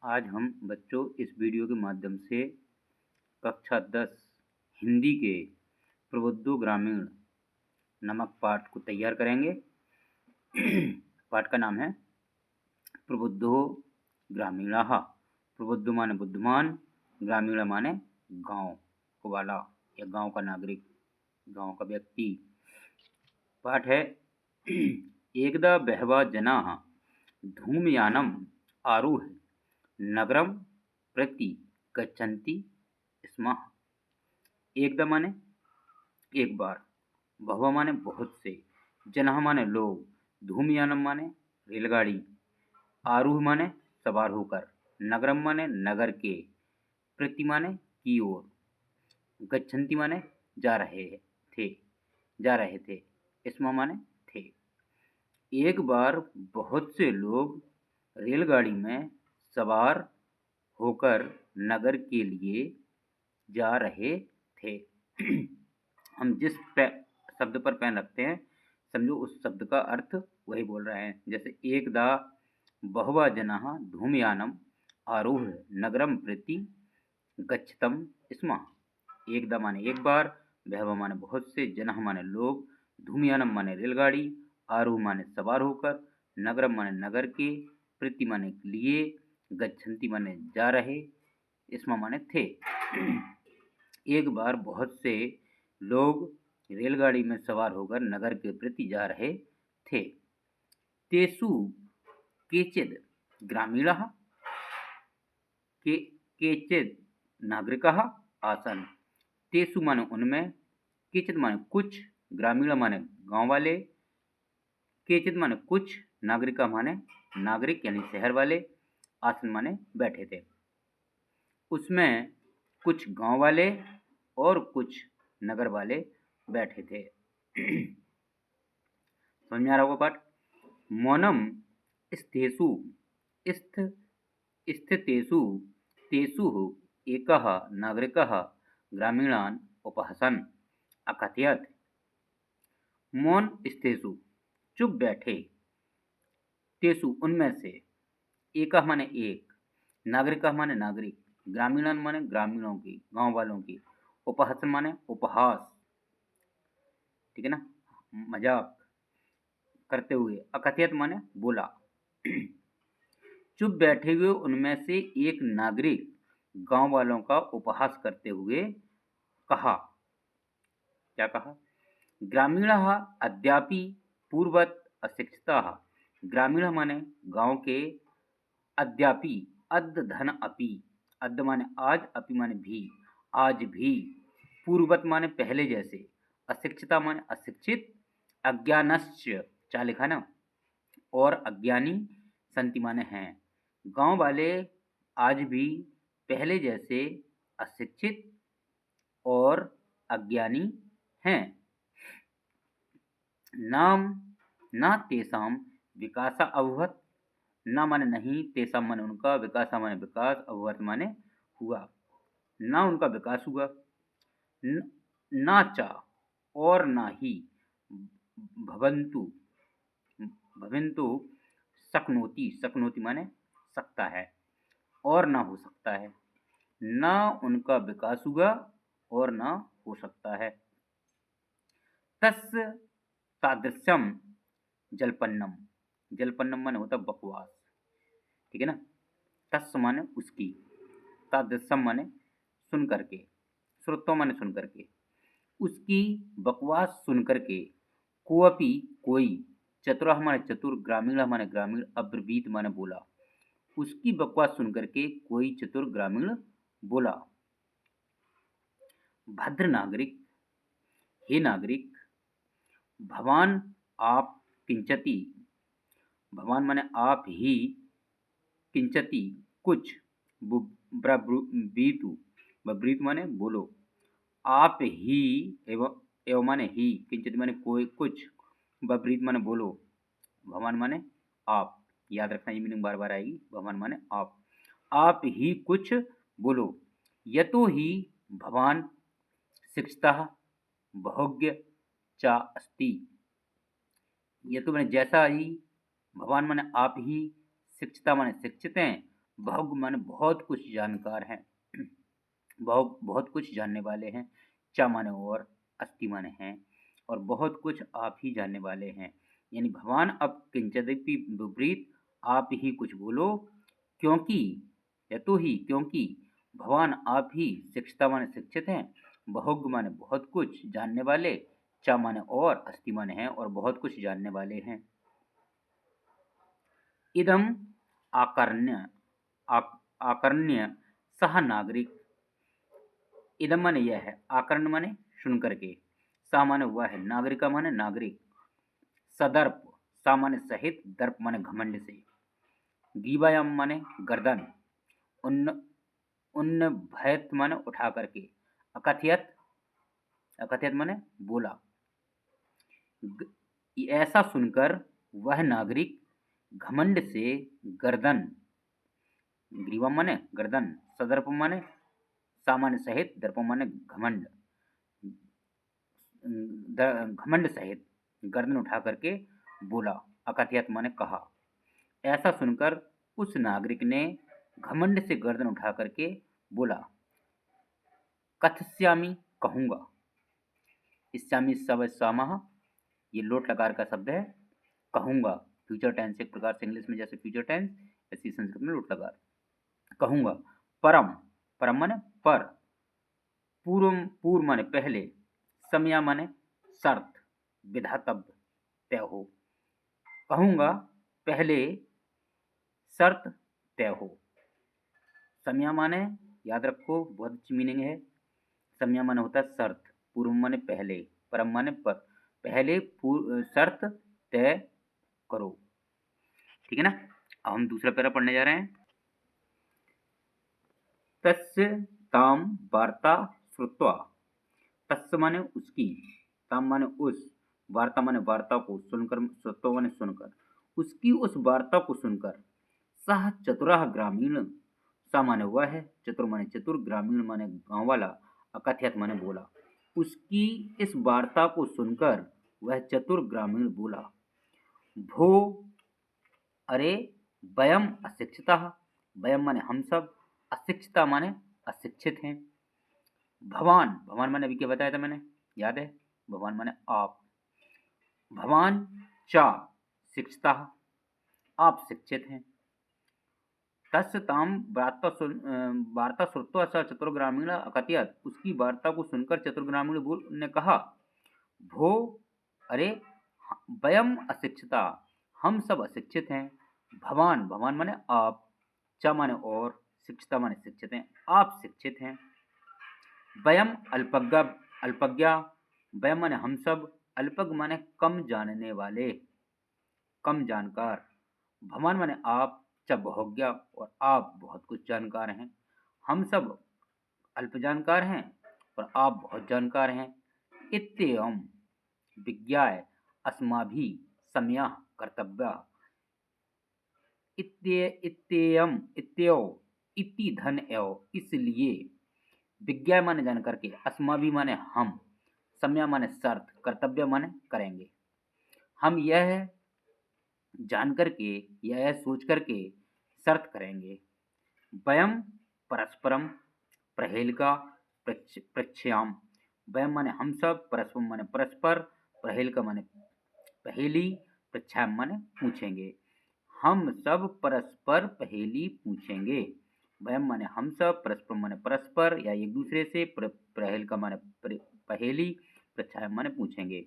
आज हम बच्चों इस वीडियो के माध्यम से कक्षा 10 हिंदी के प्रबुद्धो ग्रामीण नामक पाठ को तैयार करेंगे। पाठ का नाम है प्रबुद्धो ग्रामीणः। प्रबुद्ध माने बुद्धिमान, ग्रामीण माने गांव वाला या गांव का नागरिक, गांव का व्यक्ति। पाठ है एकदा बहवः जनाः धूमयानम् आरुह्य नगरम प्रति गच्छन्ति स्म। एकदा माने एक बार, बहवः माने बहुत से, जनः माने लोग, धूमयानम माने रेलगाड़ी, आरूह माने सवार होकर, नगरम माने नगर के, प्रति माने की ओर, गच्छन्ति माने जा रहे थे, स्म माने थे। एक बार बहुत से लोग रेलगाड़ी में सवार होकर नगर के लिए जा रहे थे। हम जिस शब्द पर पेन रखते हैं समझो उस शब्द का अर्थ वही बोल रहे हैं। जैसे एकदा बहवः जनाः धूमयानम आरुह्य नगरम प्रति गच्छतम स्म। एकदा माने एक बार, बहवः माने बहुत से, जनाः माने लोग, धूमयानम माने रेलगाड़ी, आरुह्य माने सवार होकर, नगरम माने नगर के, प्रति माने लिए, गच्छन्ति माने जा रहे, स्म माने थे। एक बार बहुत से लोग रेलगाड़ी में सवार होकर नगर के प्रति जा रहे थे। तेषु केचिद् ग्रामीणाः केचिद् नागरिकाः आसन्। तेषु माने उनमें, केचिद् माने कुछ, ग्रामीण माने गांव वाले, केचिद् माने कुछ, नागरिका माने नागरिक यानी शहर वाले, आसन माने बैठे थे। उसमें कुछ गांव वाले और कुछ नगर वाले बैठे थे। समझ में आ रहा होगा पाठ। मौनम स्थितेषु तेषु एकः नागरिकः ग्रामीणान् उपहसन् अकथयत्। मौन स्थितेषु चुप बैठे, तेषु उनमें से, एकः माने एक, नागरिकः माने नागरिक, ग्रामीणान माने ग्रामीणों की, गांव वालों की, उपहसन माने उपहास, ठीक है ना, मजाक करते हुए, अकथयत माने बोला। चुप बैठे हुए उनमें से एक नागरिक गांव वालों का उपहास करते हुए कहा, क्या कहा? ग्रामीणाः अद्यापि पूर्ववत् अशिक्षिताः। ग्रामीण माने गांव के, अद्यापि अद्य धन अपि, अद्य माने आज, अपि माने भी, आज भी, पूर्ववत माने पहले जैसे, अशिक्षिता माने अशिक्षित, अज्ञानश्च, क्या लिखा ना, और अज्ञानी, संति माने हैं। गांव वाले आज भी पहले जैसे अशिक्षित और अज्ञानी हैं। नाम न तेषां विकास अभवत्, न माने नहीं, तेषां माने उनका, विकास माने विकास, अभवत् माने हुआ, ना उनका विकास हुआ, ना चा और ना ही, भवन्तु शक्नोति माने सकता है, और ना हो सकता है, ना उनका विकास हुआ और ना हो सकता है। तस्य तादृशम जलपन्नम माने होता बकवास, ठीक है ना। तस्य माने उसकी, तादृशम माने सुन करके, श्रुतो माने सुन करके, उसकी बकवास सुन करके, कोअपि कोई, चतुरः माने चतुर, ग्रामीण माने ग्रामीण, अब्रवीत माने बोला, उसकी बकवास सुन करके कोई चतुर ग्रामीण बोला। भद्र नागरिक, हे नागरिक, भवान आप किंचति, भवान माने आप ही, किंचति कुछ, ब्रवीतु माने बोलो, आप ही, एवं माने ही, किंचित माने कोई कुछ, बब्रीत माने बोलो, भवान माने आप, याद रखना ये मीनिंग बार बार आएगी, भवान माने आप ही कुछ बोलो, यतो ही भवान शिक्षितः बहुज्ञ च अस्ति। यतो माने जैसा ही, भवान माने आप ही, शिक्षिता माने शिक्षित हैं, बहुग माने बहुत कुछ जानकार हैं, बहुत बहुत कुछ जानने वाले हैं। च माने और, अस्ति माने हैं, और बहुत कुछ आप ही जानने वाले हैं। यानी भवान अब किंचिदपि विपरीत आप ही कुछ बोलो, क्योंकि यतो ही क्योंकि भवान आप ही शिक्षिता माने शिक्षित हैं, बहुग माने बहुत कुछ जानने वाले, च माने और, अस्ति माने हैं और बहुत कुछ जानने वाले हैं। इदम आकर्ण्य आकर्ण्य सह नागरिक, इदम माने यह है, आकर्ण माने सुन करके, सा माने वह है, नागरिका माने नागरिक, सदर्प, सा माने सहित, दर्प माने घमंड से, गीवायाम माने गर्दन, उन्न उन्न भयत माने उठा करके, अकथयत, अकथयत माने बोला। ऐसा सुनकर वह नागरिक घमंड से गर्दन, ग्रीवा माने गर्दन, सदर्प माने सामान्य सहित, दर्प माने घमंड, घमंड सहित गर्दन उठा करके बोला। अकथयत माने कहा। ऐसा सुनकर उस नागरिक ने घमंड से गर्दन उठा करके बोला, कथस्यामि, कहूंगा। इस्यामि सब सामह, ये लोट लकार का शब्द है, कहूंगा। फ्यूचर टेंस, एक प्रकार से इंग्लिश में जैसे फ्यूचर टेंस, ऐसी संस्कृत में लोट लकार, कहूंगा। परम, परम माने पर, पूर्व, पूर्व माने पहले, समया माने शर्त, विधातव्य, तय हो। कहूंगा पहले शर्त तय हो। समया माने याद रखो, बहुत अच्छी मीनिंग है। समया माने होता है शर्त, पूर्व माने पहले, परम माने पर, पहले शर्त तय करो। ठीक है ना। अब हम दूसरा पैरा पढ़ने जा रहे हैं। तस्य ताम वार्ता श्रुत्वा, तस्य माने उसकी, ताम माने उस, वार्ता माने वार्ता को, सुनकर, श्रुत्वा माने सुनकर, उसकी उस वार्ता को सुनकर, सह चतुरः ग्रामीण, सा माने वह है, चतुर माने चतुर, ग्रामीण माने गांव वाला, अकथयत माने बोला। उसकी इस वार्ता को सुनकर वह चतुर ग्रामीण बोला, भो, अरे, वयम अशिक्षिता, वयम माने हम सब, अशिक्षिता माने अशिक्षित हैं। भवान, भवान माने अभी क्या बताया था मैंने, याद है, भवान माने आप। भवान चा शिक्षिता, आप शिक्षित हैं। तस्य ताम वार्ता श्रुत्वा स चतुर्ग्रामीण अकथयत, उसकी वार्ता को सुनकर चतुर्ग्रामीण ने कहा, भो, अरे, वयम अशिक्षिता, हम सब अशिक्षित हैं। भवान, भवान माने आप, च माने और, शिक्षिता माने शिक्षित हैं, आप शिक्षित हैं। वयम अल्पज्ञा, अल्पज्ञा, वयम माने हम सब, अल्पज्ञ माने कम जानने वाले, कम जानकार। भवान माने आप, च बहुज्ञा, और आप बहुत कुछ जानकार हैं। हम सब अल्प जानकार हैं और आप बहुत जानकार हैं। इत्येवं विज्ञाय अस्माभिः सम्यः कर्तव्यः, इत्येयम, इत्येव, इति धन एव, इसलिए, विज्ञा माने जान करके, अस्माभि माने हम, सम्या माने शर्त, कर्तव्य माने करेंगे। हम यह जान करके, यह सोच करके शर्त करेंगे। वयम परस्परम प्रहेलिका पृच्छयाम, वयम माने हम सब, परस्परम माने परस्पर, प्रहेलिका माने पहेली, पृच्छायाम माने पूछेंगे। हम सब परस्पर पहेली पूछेंगे। वयम माने हम सब, परस्पर माने परस्पर या एक दूसरे से, प्रहेलिका माने पहेली, पृच्छायाम माने पूछेंगे।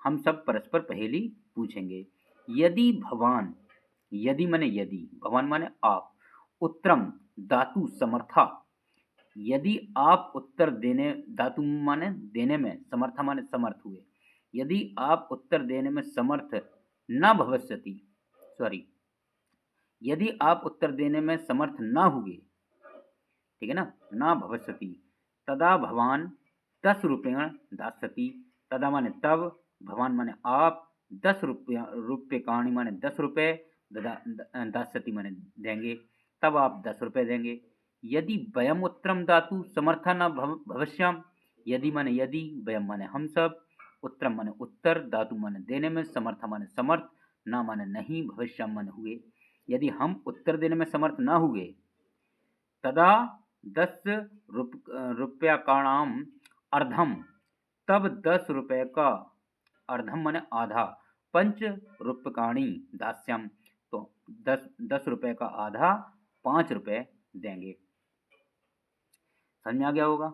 हम सब परस्पर पहेली पूछेंगे। यदि भवान, यदि माने यदि, भवान माने आप, उत्तरम दातु समर्था, यदि आप उत्तर देने, दातु माने देने में, समर्था माने समर्थ हुए, यदि आप उत्तर देने में समर्थ न भविष्यति, सॉरी, यदि आप उत्तर देने में समर्थ ना हुए, ठीक है ना, ना भविष्यति, तदा भवान 10 रुपयेण दास्यति, तदा माने तब, भवान माने आप, 10 रुपये माने 10 रुपये, दास्यति माने देंगे, तब आप 10 रुपये देंगे। यदि वयम उत्तरम दातु समर्था न भविष्याम, यदि माने यदि, वयम माने हम सब, उत्तरम माने उत्तर, दातु माने देने में, समर्था माने समर्थ, ना माने नहीं, भविष्याम माने हुए, यदि हम उत्तर देने में समर्थ न हुए तदा 10 रुपयाकाणाम अर्धम, तब 10 रुपये का अर्धम माने आधा, 5 रूप्यकाणि दास्यम, तो 10 रुपये का आधा 5 रुपये देंगे। समझ में आ गया होगा।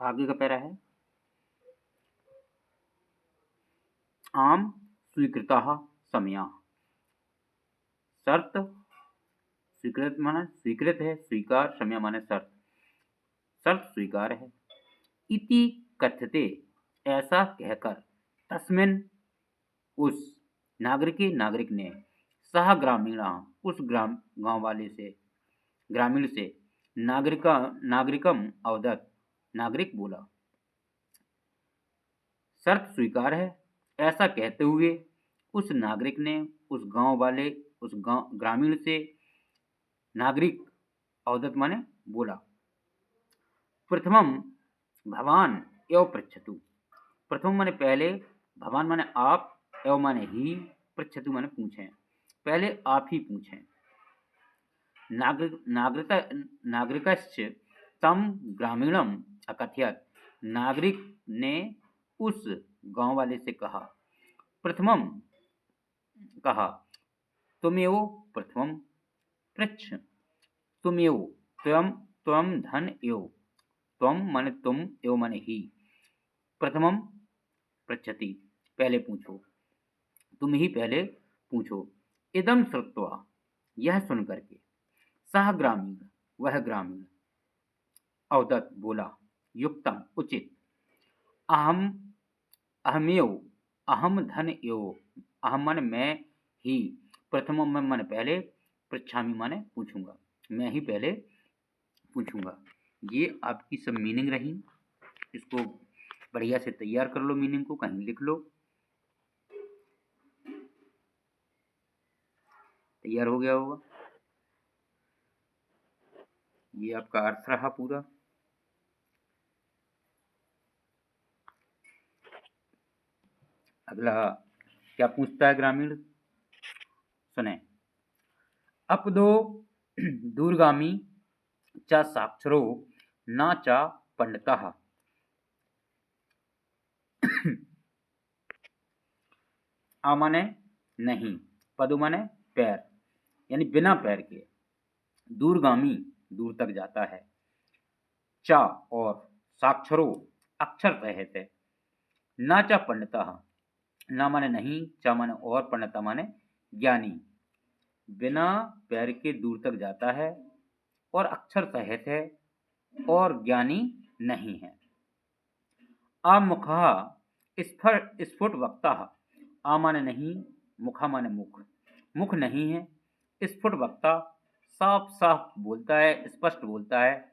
आगे का पैरा है आम स्वीकृतः समया, शर्त स्वीकृत माने स्वीकृत है, स्वीकार, समया माने शर्त, शर्त स्वीकार है। इति कथ्यते ऐसा कहकर तस्मिन उस नागरिक ने सह ग्रामीण उस गांव वाले से ग्रामीण से नागरिकम अवदत नागरिक बोला। शर्त स्वीकार है ऐसा कहते हुए उस नागरिक ने उस गांव वाले उस ग्रामीण से नागरिक अवदत माने बोला। प्रथमम भवान एव पृच्छतु, प्रथम माने पहले, भवान माने आप, एव माने ही, पृच्छतु माने पूछें, पहले आप ही पूछें। नागरिकश्च तम ग्रामीणम अकथयत, नागरिक ने उस गांव वाले से कहा। प्रथमम कहा तुमेव, प्रथमम पृच्छ, तुमेव, त्वम धन एव, त्वम माने तुम, एव माने ही, प्रथमम पृच्छति पहले पूछो, तुम ही पहले पूछो। इदम श्रुत्वा यह सुन करके, सह ग्रामीण वह ग्रामीण, अवदत बोला, युक्तम उचित, अहमेव, अहम धन एव, अहम माने मैं ही, प्रथमम माने पहले, पृच्छामि माने पूछूंगा, मैं ही पहले पूछूंगा। ये आपकी सब मीनिंग रही, इसको बढ़िया से तैयार कर लो, मीनिंग को कहीं लिख लो। तैयार हो गया होगा। ये आपका अर्थ रहा पूरा। अगला क्या पूछता है ग्रामीण, सुने। अपदो दूरगामी च साक्षरो न च पंडितः, आ माने नहीं, पदो माने पैर, यानी बिना पैर के, दूरगामी दूर तक जाता है, चा और साक्षरो अक्षर सहित है, ना चा पंडितः, ना माने नहीं, चा माने और, पंडिता माने ज्ञानी, बिना पैर के दूर तक जाता है और अक्षर सहित है और ज्ञानी नहीं है। आमुखा स्फुट वक्ता, आ माने नहीं, मुखा माने मुख, मुख नहीं है, स्फुट वक्ता साफ साफ बोलता है, स्पष्ट बोलता है,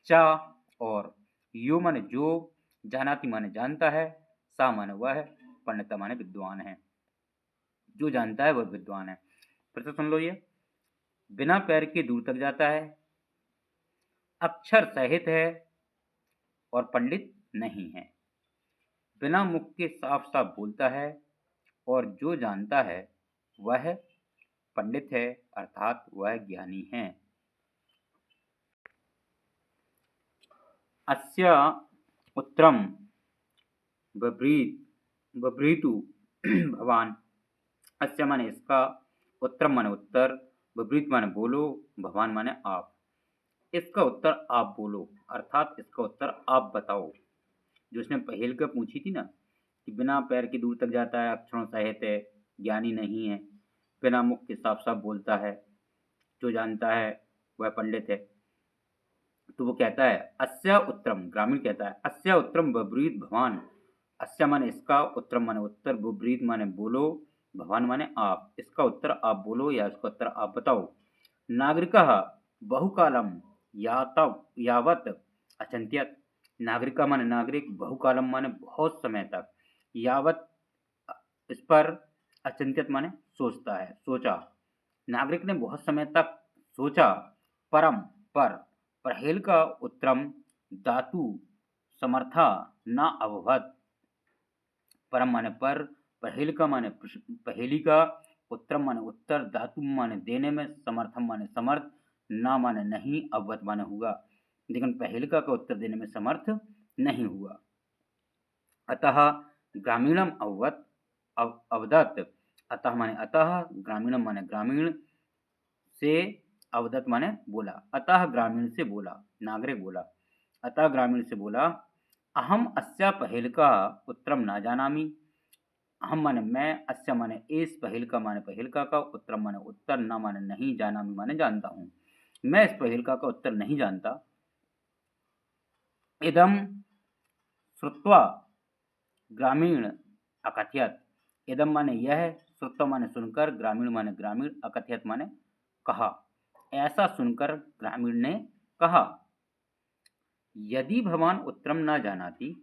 चा और यो माने जो, जानाति माने जानता है, सा माने वह है, पंडिता माने विद्वान है, जो जानता है वह विद्वान है। फिर से सुन लो, ये बिना पैर के दूर तक जाता है, अक्षर सहित है और पंडित नहीं है, बिना मुख के साफ साफ बोलता है और जो जानता है वह पंडित है, अर्थात वह ज्ञानी है। अस्य उत्तरम बब्रीतु भवान, अस्य माने इसका, उत्तरम माने उत्तर, बब्रीत माने बोलो, भवान माने आप, इसका उत्तर आप बोलो, अर्थात इसका उत्तर आप बताओ। जो उसने पहेल का पूछी थी ना कि बिना पैर के दूर तक जाता है, अक्षरों सहित है, ज्ञानी नहीं है, बिना मुख के साफ साफ बोलता है, जो जानता है वह पंडित है, तो वो कहता है अस्य उत्तरम, ग्रामीण कहता है अस्य उत्तरम बब्रीत भवान, अस्य माने इसका, उत्तरम माने उत्तर, बब्रीत माने बोलो, भवान माने आप, इसका उत्तर आप बोलो या इसका उत्तर आप बताओ। नागरिकः बहुकालम यावत अचिंत्यत, नागरिका माने नागरिक, बहुकालम माने बहुत समय तक, यावत इस पर, अचिंत्यत माने सोचता है, सोचा, नागरिक ने बहुत समय तक सोचा, परम पर, परहेल का उत्तरम दातु समर्था न अभवत, परम माने पर, पहेलिका माने पहेलिका, उत्तरम माने उत्तर, धातु माने देने में, समर्थम माने समर्थ, ना माने नहीं, अवगत माने हुआ। लेकिन पहेलिका का उत्तर देने में समर्थ नहीं हुआ। अतः ग्रामीणम अवगत अवदत, अतः माने अतः, ग्रामीणम माने ग्रामीण से, अवदत माने बोला। अतः ग्रामीण से बोला, नागरिक बोला। अतः ग्रामीण से बोला, अहम अस्या पहेलिका उत्तरम ना जानामि। अहम माने मैं, अस्या माने इस, पहेलिका माने पहेलिका का, उत्तरम माने उत्तर, ना माने नहीं, जानामि माने जानता हूँ। मैं इस पहेलिका का उत्तर नहीं जानता। इदम श्रुत्वा ग्रामीण अकथयत, इदम माने यह, श्रुत्वा माने सुनकर, ग्रामीण माने ग्रामीण, अकथयत माने कहा। ऐसा सुनकर ग्रामीण ने कहा। यदि भवान उत्तरम न जानाति,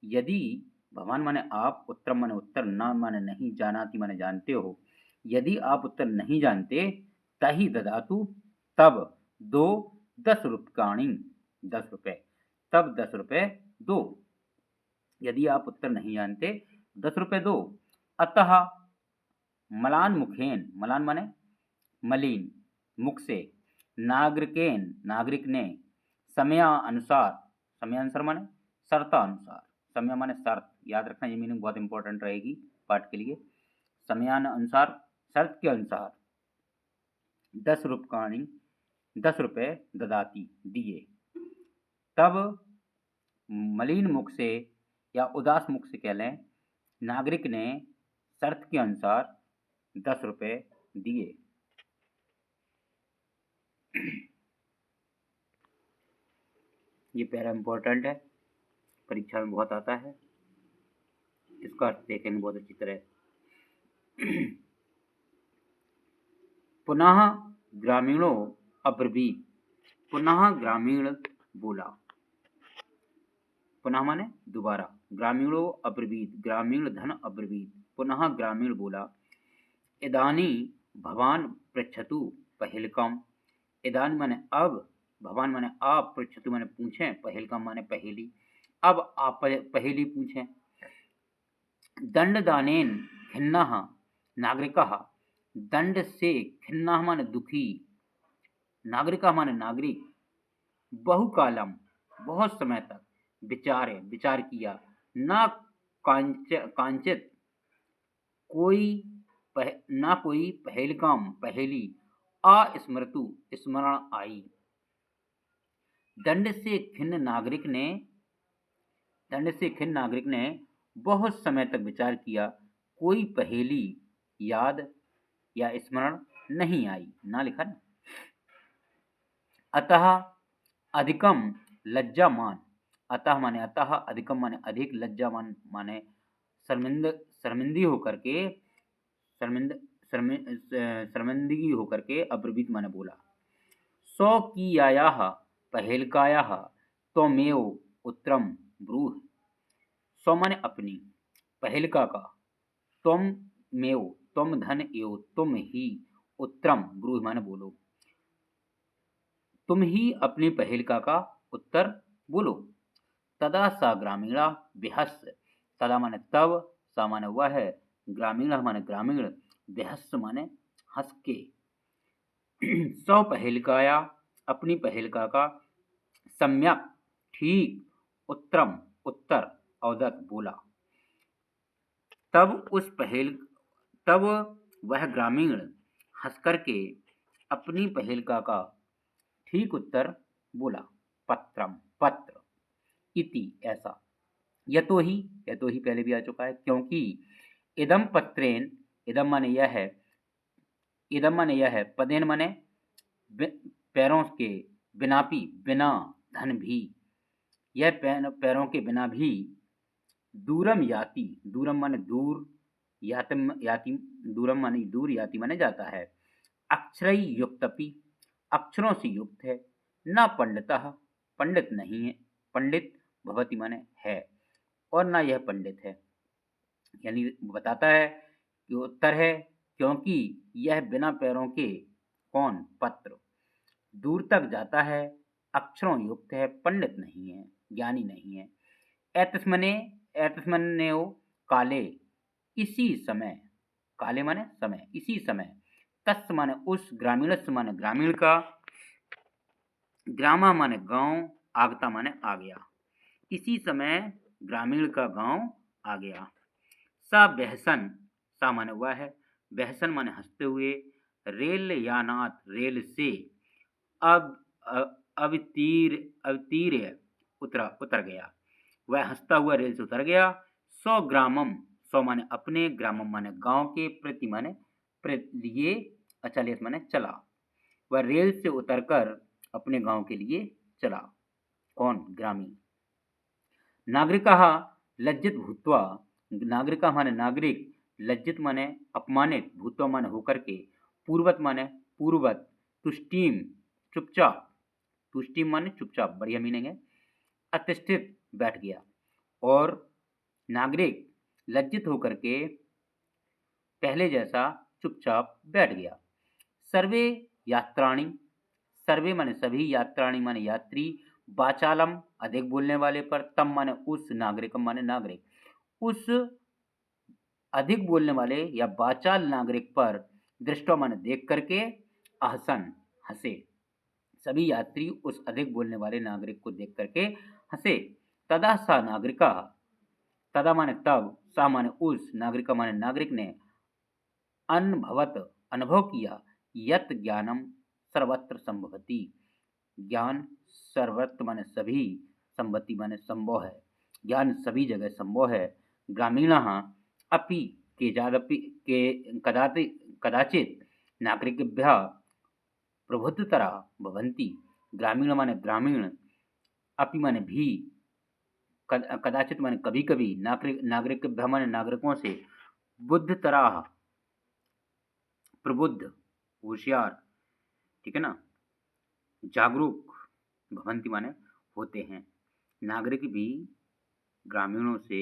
यदि भवान माने आप, उत्तरम माने उत्तर, न माने नहीं, जानाति माने जानते हो। यदि आप उत्तर नहीं जानते, तहि ददातु, तब दो 10 रूप्यकाणि, 10 रुपए, तब 10 रुपए दो। यदि आप उत्तर नहीं जानते, 10 रुपए दो। अतः मलान मुखेन, मलान माने मलिन, मुख से, नागरिकेन नागरिक ने, समयानुसार, समयानुसार माने शर्तानुसार, समय माने शर्त, याद रखना ये मीनिंग बहुत इंपॉर्टेंट रहेगी पाठ के लिए। समयानुसार, शर्त के अनुसार, 10 रूप्यकाणि, 10 रुपए ददाती दिए। तब मलिन मुख से या उदास मुख से कह लें, नागरिक ने शर्त के अनुसार 10 रुपए दिए। ये पैरा इम्पोर्टेंट है, परीक्षा में बहुत आता है। इसका अर्थ देखेंगे बहुत अच्छी तरह। पुनः ग्रामीणों अब्रवीत, पुनः ग्रामीण बोला, पुनः माने दोबारा, ग्रामीणों अब्रवीत, ग्रामीण धन अब्रवीत, पुनः ग्रामीण बोला। इदानी भवान पृच्छतु पहेलिकाम, इदानी माने अब, भवान माने आप, पृच्छतु माने पूछें, पहेलिकाम माने पहेली, अब आप पहेली पूछें। दंडदानेन खिन्नः नागरिकः, दंड से, खिन्नः माने दुखी, नागरिकः माने नागरिक, बहुकालम बहुत समय तक, विचारे विचार किया, न कांचित कोई ना कोई पहेलिकाम पहेली, अस्मृतु स्मरण आई। दंड से खिन्न नागरिक ने बहुत समय तक विचार किया, कोई पहेली याद या स्मरण नहीं आई, ना लिखा ना। अतः अधिकम लज्जामान, अतः माने अतः, अधिकम माने अधिक, लज्जामान माने शर्मिंदगी होकर के, शर्मिंदगी होकर के, अब्रवीत माने बोला। सौ की यायाः पहेलिकायाः त्वमेव उत्तरम ब्रूहि, सौ माने अपनी, पहेलिका का, त्वमेव तुम धन एव, तुम ही, उत्तरम ब्रूहि माने बोलो, तुम ही अपनी पहेलिका का उत्तर बोलो। तदा सा ग्रामीणा बेहस, तदा माने तब, सा माने वह, ग्रामीण माने ग्रामीण, बेहस माने हंस के, सौ पहेलिकाया अपनी पहेलिका का, सम्यक ठीक, उत्तरम उत्तर, अवदत बोला। तब वह ग्रामीण हंस करके अपनी पहेलिका का ठीक उत्तर बोला। पत्रम पत्र, इति ऐसा, यतोहि पहले भी आ चुका है, क्योंकि इदम पत्रेन, इदम माने यह है, इदम माने यह है, पदेन माने पैरों के, बिनापि बिना, धन भी, यह पैरों के बिना भी, दूरम याति, दूरम माने दूर, याति दूरम माने दूर, याति माने जाता है। अक्षरई युक्तपि, अक्षरों से युक्त है। न पंडितः, पंडित नहीं है, पंडित भवति माने है, और ना यह पंडित है, यानी बताता है कि उत्तर है, क्योंकि यह बिना पैरों के, कौन, पत्र, दूर तक जाता है, अक्षरों युक्त है, पंडित नहीं है, ज्ञानी नहीं है। एतस्मने काले, इसी समय, काले माने समय, इसी समय, तस् माने उस, ग्रामीणस्य माने ग्रामीण का, ग्रामा माने गांव, आगता माने आ गया। इसी समय ग्रामीण का गांव आ गया। सा बहसन, सा माने हुआ है, बहसन माने हंसते हुए, रेल यानात रेल से, अब अवतीर्य उतर गया। वह हंसता हुआ रेल से उतर गया। सौ ग्रामम, सौ माने अपने, ग्रामम माने गांव के, प्रति माने लिए, अचलित माने चला। वह रेल से उतरकर अपने गांव के लिए चला। कौन? ग्रामीण। नागरिकः लज्जित भूत्वा, नागरिकः माने नागरिक, लज्जित माने अपमानित, भूत्वा माने होकर के, पूर्वत माने पूर्ववत, तुष्टिम चुपचाप, तुष्टिम माने चुपचाप, बढ़िया मीनिंग है। अतिष्ठित बैठ गया। और नागरिक लज्जित होकर के पहले जैसा चुपचाप बैठ गया। सर्वे यात्राणी, सर्वे माने सभी, यात्राणी माने यात्री, वाचालम अधिक बोलने वाले पर, तम माने उस, नागरिकम माने नागरिक, उस अधिक बोलने वाले या वाचाल नागरिक पर, दृष्टवा माने देख करके, अहसन हंसे। सभी यात्री उस अधिक बोलने वाले नागरिक को देख करके हंसे। तदा सा नागरिका, तदा माने तब, सा माने उस, नागरिका माने नागरिक ने, अनुभवत अनुभव किया, यत ज्ञानम सर्वत्र संभवति, ज्ञान सर्वत्र माने सभी, संभवति माने संभव है, ज्ञान सभी जगह संभव है। ग्रामीणः अपि केचिदपि कदाचित नागरिकेभ्यः प्रबुद्धतरा भवन्ति। ग्रामीण माने ग्रामीण, अपि माने भी, कदाचित माने कभी कभी, नागरिकेभ्यः माने नागरिकों से, बुद्धतराः प्रबुद्ध, होशियार, ठीक है ना, जागरूक, भवन्ति माने होते हैं। नागरिक भी ग्रामीणों से,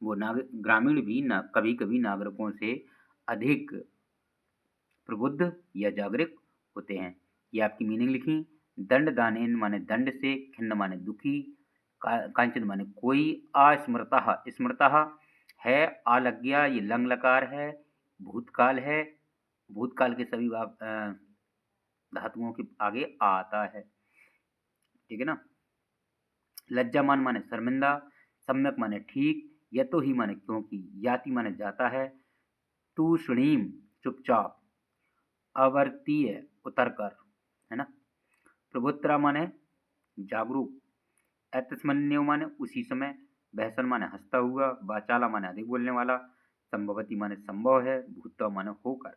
वो ग्रामीण भी कभी कभी नागरिकों से अधिक प्रबुद्ध या जागरूक होते हैं। ये आपकी मीनिंग लिखी। दंड दानेन माने दंड से, खिन्न माने दुखी, कांचन माने कोई, अस्मृतः स्मृतः है, आलज्ञा ये लंग लकार है, भूतकाल है, भूतकाल के सभी धातुओं के आगे आ आता है, ठीक है ना। लज्जामान माने शर्मिंदा, सम्यक माने ठीक, यतो ही माने क्योंकि, याति माने जाता है, तूष्णीम चुपचाप, अवर्तीय उतरकर, है ना। प्रभुत्रा माने जागरूक, अतस्मन्यो माने उसी समय, बहसन माने हंसता हुआ, वाचाला माने अधिक बोलने वाला, संभवती माने संभव है, भूत्वा माने होकर।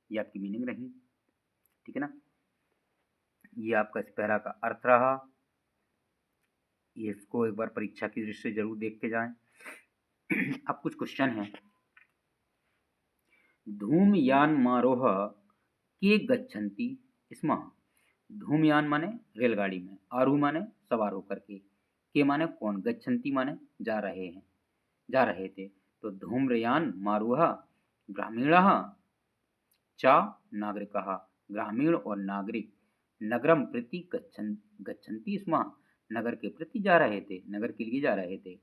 ये आपकी मीनिंग रही, ठीक है ना। ये आपका इस पैरा का अर्थ रहा। ये इसको एक बार परीक्षा की दृष्टि से जरूर देख के जाएं। अब कुछ क्वेश्चन है। धूमयान मारोह के गच्छन्ति स्म। धूमयान माने रेलगाड़ी में, आरोह माने सवार होकर के माने कौन, गच्छन्ति माने जा रहे हैं, जा रहे थे। तो धूम्रयान मारोह ग्रामीणः चा नागरिकः, ग्रामीण और नागरिक, नगरम प्रति गच्छन्ति स्म, नगर के प्रति जा रहे थे, नगर के लिए जा रहे थे।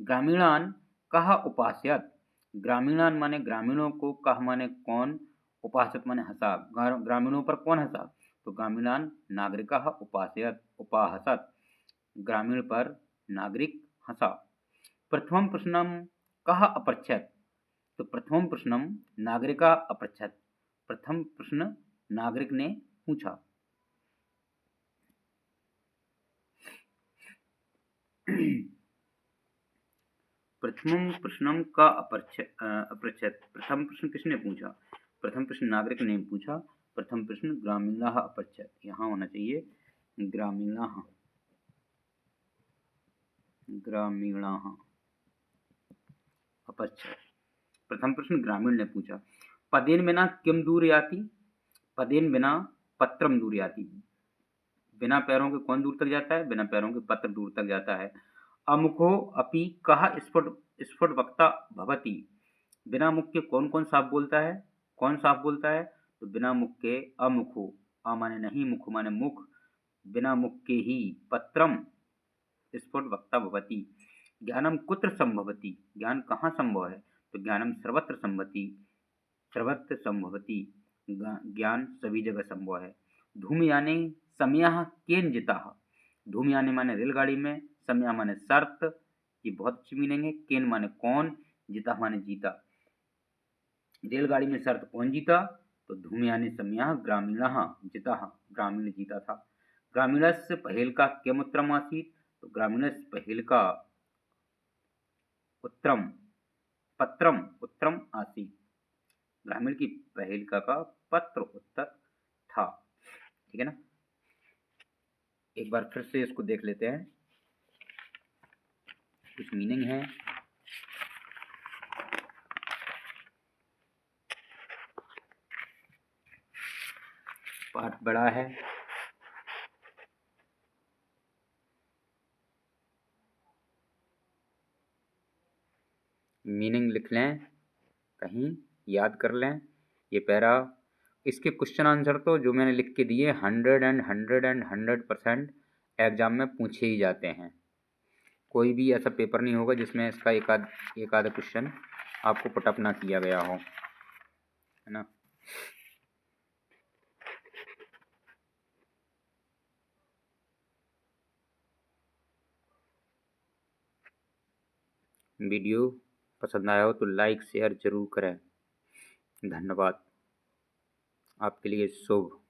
ग्रामीणान कह उपास्यत, ग्रामीणान माने ग्रामीणों को, कह माने कौन, उपासत माने हंसा, ग्रामीणों पर कौन हंसा, तो ग्रामीणान नागरिकः उपास्यत उपाहसत, ग्रामीण पर नागरिक हंसा। प्रथमं प्रश्नम कह अपृच्छत, तो प्रथम प्रश्नम नागरिका अपृच्छत, प्रथम प्रश्न नागरिक ने पूछा। प्रथम प्रश्नम का अपृच्छत, प्रथम प्रश्न किसने पूछा, प्रथम प्रश्न नागरिक ने पूछा, प्रथम प्रश्न ग्रामीणः अपृच्छत, यहाँ होना चाहिए ग्रामीणः, ग्रामीणः अपृच्छत, प्रथम प्रश्न ग्रामीण ने पूछा। पदेन बिना किम दूर याति, पदेन बिना पत्रम दूर याति, बिना पैरों के कौन दूर तक जाता है, बिना पैरों के पत्र दूर तक जाता है। अमुखो अपि कह स्फुट वक्ता भवति, बिना मुख के कौन कौन साफ बोलता है, कौन साफ बोलता है, तो बिना मुख के अमुखो, आ माने नहीं, मुख माने मुख, बिना मुख के ही, पत्रम स्फुट वक्ता भवति। ज्ञानम कुत्र संभवति, ज्ञान कहाँ संभव है, तो ज्ञानम सर्वत्र संभवति, ज्ञान सभी जगह संभव है। धूमयाने समयः केन जितः, धूमयाने माने रेलगाड़ी में, समय माने शर्त, ये बहुत अच्छी मीनिंग है। केन माने कौन, जितः माने जीता। रेलगाड़ी में शर्त कौन जीता, तो धूमयाने समयः ग्रामीणः जितः, ग्रामीण जीता था। ग्रामीणस्य पहेलका किम उत्तरम आसीत्, तो ग्रामीणस्य पहेलका पत्रम उत्तरम आसीत्, ग्रामीण की पहेलिका का पत्र उत्तर था। ठीक है ना। एक बार फिर से इसको देख लेते हैं, कुछ मीनिंग है। पाठ बड़ा है, मीनिंग लिख लें, कहीं याद कर लें। ये पैरा, इसके क्वेश्चन आंसर तो जो मैंने लिख के दिए 100% एग्जाम में पूछे ही जाते हैं। कोई भी ऐसा पेपर नहीं होगा जिसमें इसका एक आधा क्वेश्चन आपको पुटअप ना किया गया हो, है ना। वीडियो पसंद आया हो तो लाइक शेयर जरूर करें। धन्यवाद। आपके लिए शुभ।